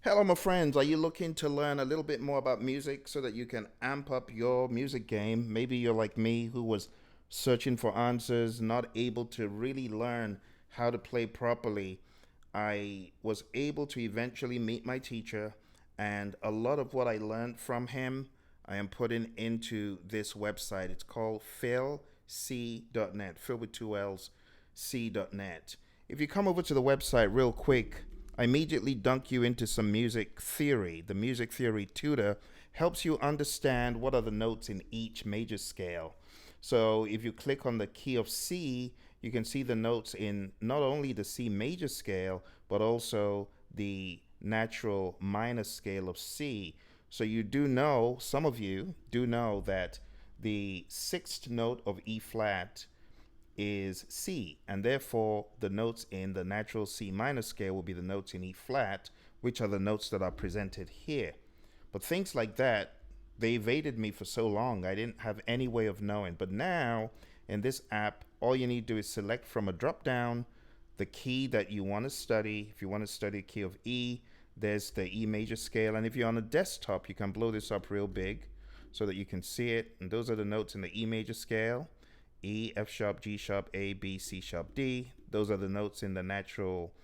Hello, my friends. Are you looking to learn a little bit more about music so that you can amp up your music game? Maybe you're like me who was searching for answers, not able to really learn how to play properly. I was able to eventually meet my teacher, and a lot of what I learned from him, I am putting into this website. It's called philc.net, Phil with two L's, c.net. If you come over to the website real quick, I immediately dunk you into some music theory. The music theory tutor helps you understand what are the notes in each major scale. So if you click on the key of C, you can see the notes in not only the C major scale, but also the natural minor scale of C. So you do know, some of you do know that the sixth note of E flat is C, and therefore the notes in the natural C minor scale will be the notes in E flat, which are the notes that are presented here. But things like that, they evaded me for so long, I didn't have any way of knowing. But now, in this app, all you need to do is select from a drop down the key that you want to study. If you want to study a key of E, there's the E major scale. And if you're on a desktop, you can blow this up real big so that you can see it. And those are the notes in the E major scale. E, F sharp, G sharp, A, B, C sharp, D. Those are the notes in the natural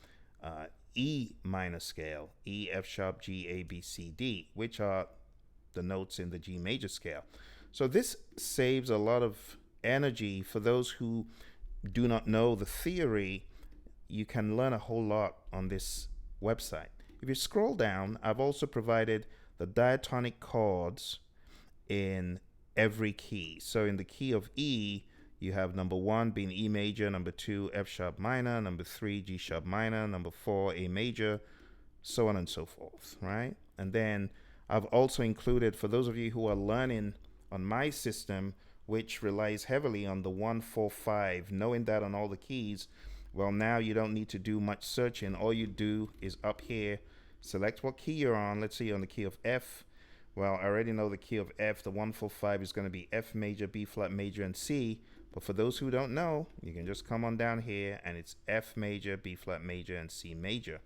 E minor scale. E, F sharp, G, A, B, C, D, which are the notes in the G major scale. So this saves a lot of energy for those who do not know the theory. You can learn a whole lot on this website. If you scroll down, I've also provided the diatonic chords in every key. So in the key of E, you have number one being E major, number two F sharp minor, number three G sharp minor, number four A major, so on and so forth, right? And then I've also included, for those of you who are learning on my system, which relies heavily on the 145, knowing that on all the keys, well, now you don't need to do much searching. All you do is up here, select what key you're on. Let's say you're on the key of F. Well, I already know the key of F. The 145 is going to be F major, B flat major, and C. But for those who don't know, you can just come on down here and it's F major, B flat major, and C major.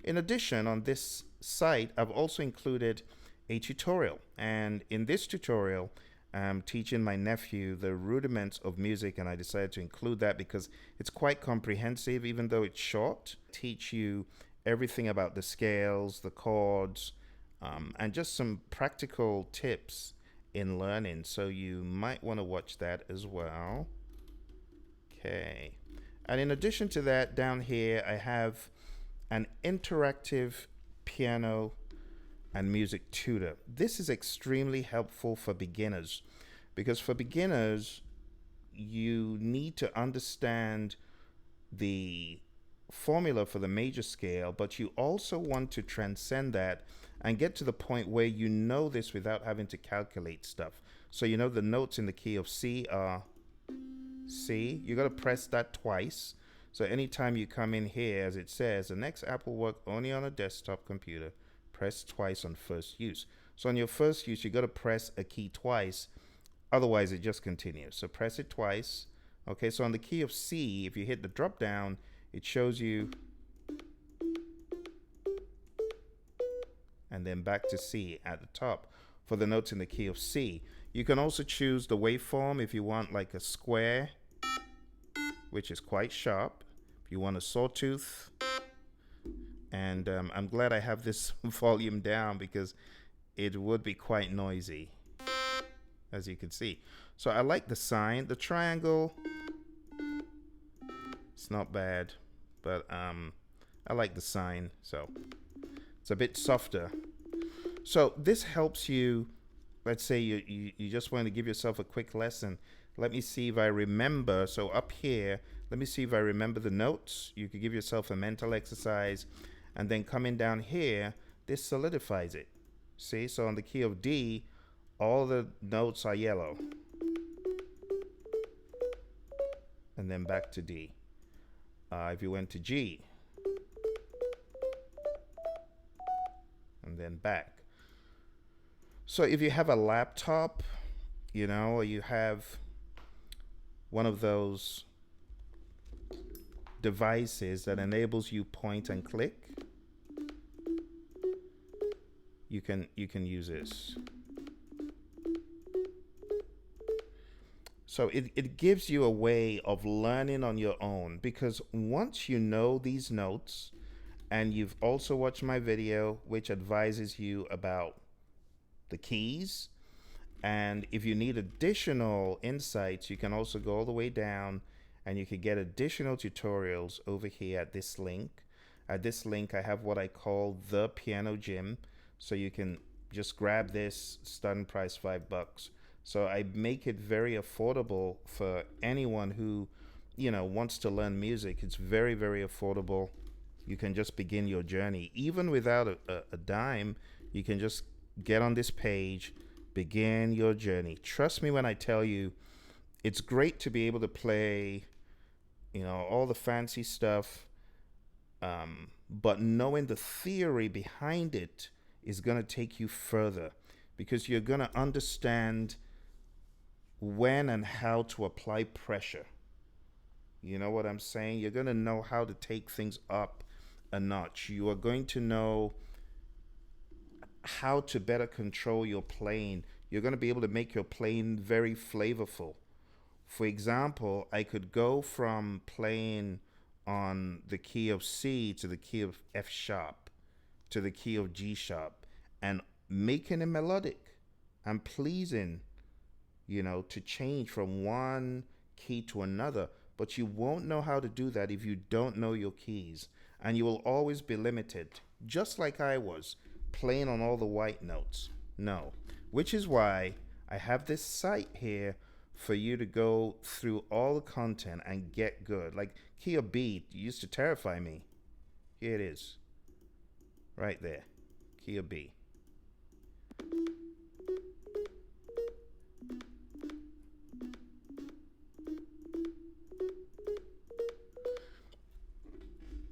In addition, on this site, I've also included a tutorial. And in this tutorial, I'm teaching my nephew the rudiments of music, and I decided to include that because it's quite comprehensive, even though it's short. Teach you everything about the scales, the chords, and just some practical tips in learning. So you might want to watch that as well. Okay. And in addition to that, down here, I have an interactive piano and music tutor. This is extremely helpful for beginners because for beginners, you need to understand the formula for the major scale, but you also want to transcend that and get to the point where you know this without having to calculate stuff. So you know the notes in the key of C are C. You got to press that twice. So anytime you come in here, as it says, the next app will work only on a desktop computer. Press twice on first use. So on your first use, you got to press a key twice. Otherwise, it just continues. So press it twice. Okay, so on the key of C, if you hit the drop down, it shows you, and then back to C at the top for the notes in the key of C. You can also choose the waveform if you want like a square, which is quite sharp. If you want a sawtooth, and I'm glad I have this volume down because it would be quite noisy, as you can see. So I like the sign. The triangle, it's not bad, but I like the sign, so it's a bit softer. So this helps you. Let's say you just want to give yourself a quick lesson. Let me see if I remember. So up here, let me see if I remember the notes. You could give yourself a mental exercise, and then coming down here, this solidifies it. See, so on the key of D, all the notes are yellow, and then back to D. If you went to G, and then back. So if you have a laptop, you know, or you have one of those devices that enables you point and click, you can use this. So it gives you a way of learning on your own, because once you know these notes, and you've also watched my video which advises you about the keys, and if you need additional insights, you can also go all the way down and you can get additional tutorials over here at this link. At this link, I have what I call the piano gym. So you can just grab this, starting price $5. So I make it very affordable for anyone who, wants to learn music. It's very, very affordable. You can just begin your journey. Even without a dime, you can just get on this page, begin your journey. Trust me when I tell you, it's great to be able to play, all the fancy stuff, but knowing the theory behind it is going to take you further, because you're going to understand when and how to apply pressure. You know what I'm saying? You're going to know how to take things up a notch. You are going to know how to better control your playing. You're going to be able to make your playing very flavorful. For example, I could go from playing on the key of C to the key of F sharp to the key of G sharp, and making it melodic and pleasing, to change from one key to another. But you won't know how to do that if you don't know your keys, and you will always be limited, just like I was, playing on all the white notes. No. Which is why I have this site here for you to go through all the content and get good. Like key of B used to terrify me. Here it is. Right there. Key of B.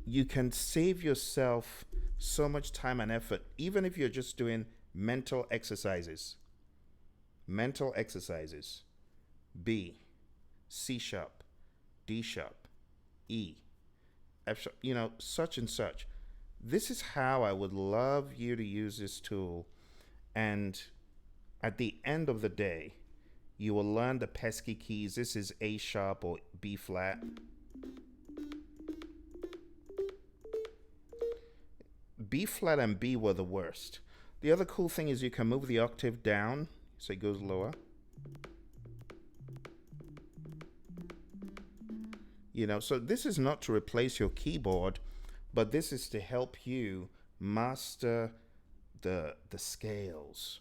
You can save yourself so much time and effort, even if you're just doing mental exercises. Mental exercises. B, C sharp, D sharp, E, F sharp, such and such. This is how I would love you to use this tool. And at the end of the day, you will learn the pesky keys. This is A sharp or B flat. B flat and B were the worst. The other cool thing is you can move the octave down, so it goes lower. So this is not to replace your keyboard, but this is to help you master the scales,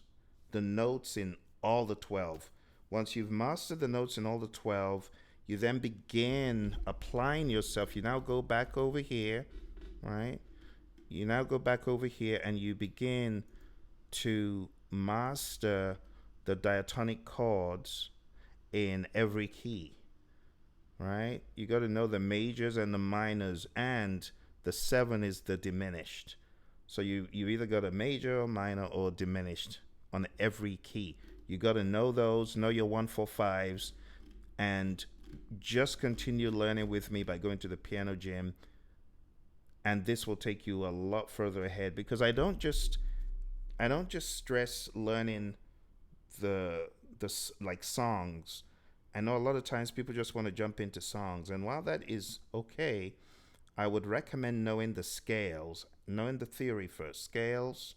the notes in all the 12. Once you've mastered the notes in all the 12, you then begin applying yourself. You now go back over here, right? You now go back over here and you begin to master the diatonic chords in every key, right? You got to know the majors and the minors, and the 7 is the diminished. So you either got a major or minor or diminished on every key. You got to know those, know your 1, 4, 5s, and just continue learning with me by going to the piano gym. And this will take you a lot further ahead, because I don't just stress learning the like songs. I know a lot of times people just want to jump into songs, and while that is okay, I would recommend knowing the scales, knowing the theory first. Scales,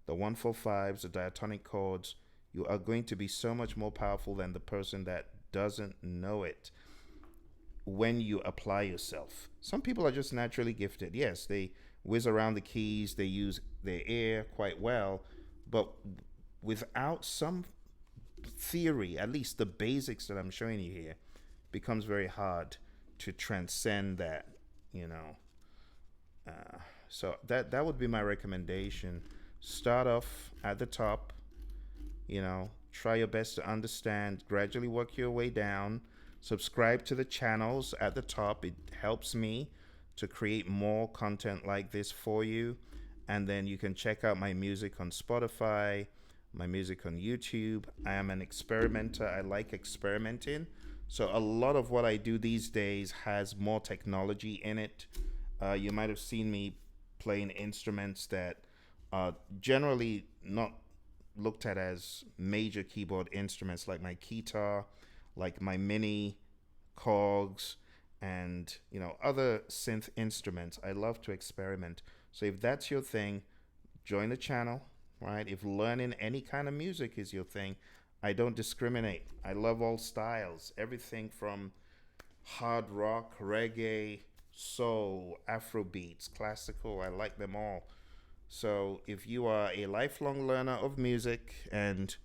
the 1, 4, 5s, the diatonic chords. You are going to be so much more powerful than the person that doesn't know it when you apply yourself. Some people are just naturally gifted. Yes, they whiz around the keys, they use their ear quite well, but without some theory, at least the basics that I'm showing you here, becomes very hard to transcend that, so that would be my recommendation. Start off at the top, try your best to understand, gradually work your way down. Subscribe to the channels at the top. It helps me to create more content like this for you. And then you can check out my music on Spotify, my music on YouTube. I am an experimenter. I like experimenting. So a lot of what I do these days has more technology in it. You might have seen me playing instruments that are generally not looked at as major keyboard instruments, like my guitar, like my mini cogs, and other synth instruments. I love to experiment. So if that's your thing, join the channel, right? If learning any kind of music is your thing, I don't discriminate. I love all styles, everything from hard rock, reggae, soul, Afro beats, classical. I like them all. So if you are a lifelong learner of music and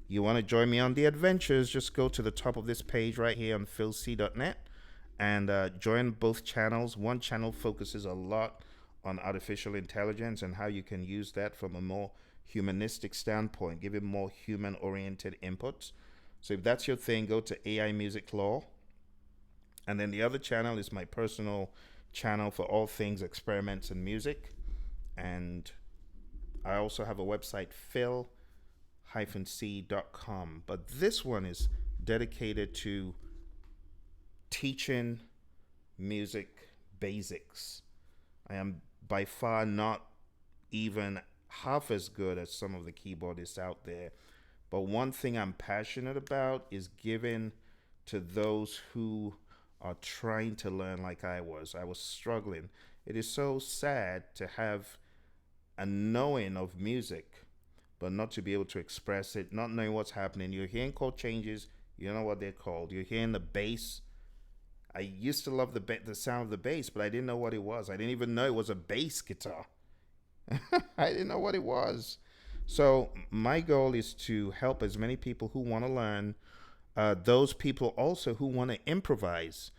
you want to join me on the adventures, just go to the top of this page right here on philc.net and join both channels. One channel focuses a lot on artificial intelligence and how you can use that from a more humanistic standpoint, give it more human oriented inputs. So if that's your thing, go to AI Music Law. And then the other channel is my personal channel for all things experiments and music. And I also have a website, phil-c.com. But this one is dedicated to teaching music basics. I am by far not even half as good as some of the keyboardists out there. But one thing I'm passionate about is giving to those who are trying to learn like I was. I was struggling. It is so sad to have a knowing of music, but not to be able to express it, not knowing what's happening. You're hearing chord changes, you don't know what they're called. You're hearing the bass. I used to love the sound of the bass, but I didn't know what it was. I didn't even know it was a bass guitar. I didn't know what it was. So my goal is to help as many people who want to learn, those people also who want to improvise.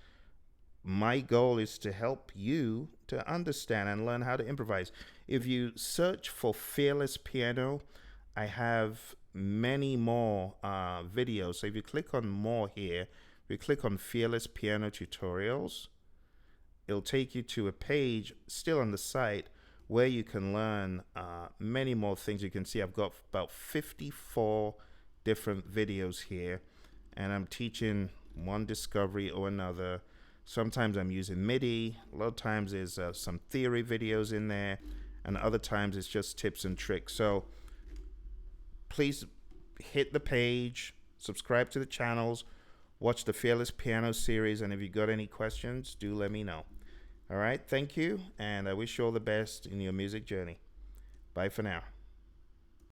My goal is to help you to understand and learn how to improvise. If you search for Fearless Piano, I have many more videos. So if you click on more here, if you click on Fearless Piano Tutorials, it'll take you to a page still on the site where you can learn many more things. You can see I've got about 54 different videos here, and I'm teaching one discovery or another. Sometimes I'm using MIDI. A lot of times there's some theory videos in there, and other times it's just tips and tricks. So please hit the page, subscribe to the channels, watch the Fearless Piano series, and if you got any questions, do let me know. All right, thank you, and I wish you all the best in your music journey. Bye for now.